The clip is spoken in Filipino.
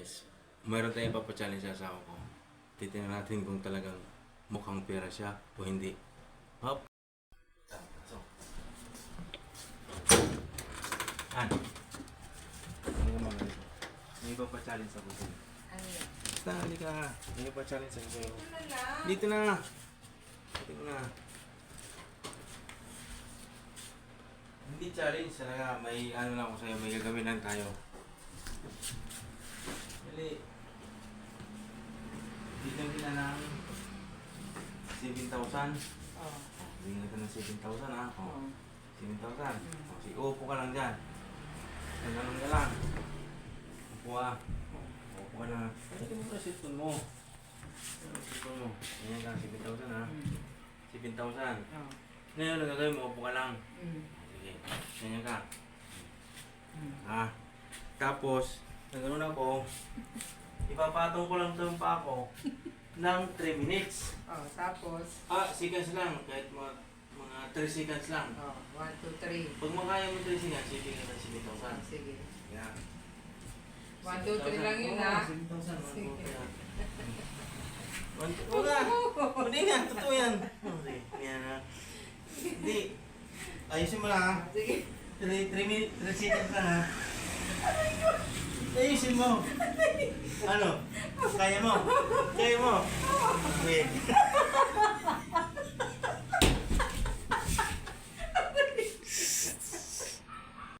Guys, mayroon tayong ipapachallenge sa asawa ko. Titingnan natin kung talagang mukhang pera siya o hindi. Hop! So. Ano naman ganito? May ipapachallenge ako sa'yo. Ano yan? Basta, halika. May ipapachallenge ako sa'yo. Ano lang? Dito na! Dito na. Hindi challenge talaga. May ano lang ako sa'yo. May gagawin lang tayo. Dali. Dito kita ng 7,000. Oh. Bigyan kita ng 7,000 ha. Oh. 7,000. O, sige, upo ka lang dyan. Ganun ka lang. Upo ka. Upo ka na. Ito mo na cellphone mo. Cellphone mo. Ganyan ka, 7,000 ha. 7,000. Oh. Ngayon, ang gagawin mo, upo ka lang. Sige, ganyan ka. Ha? Tapos, naganoon ako, ipapatong ko lang ito yung pa ako ng 3 minutes. Oh, tapos, Seconds lang, kahit mga 3 seconds lang. oh, 1, 2, 3. Pag makaya mo 3 seconds, ibigay ka ng 7,000. Sige. Yan. 1, 2, 3 lang yun ha. 7,000. Sige. Wala. Hindi nga, totoo yan. Okay, yan ha. Hindi. Ayusin mo lang ha. Sige. 3 seconds lang ha. Ayusin mo. Ano? Kaya mo? Kaya mo? Okay.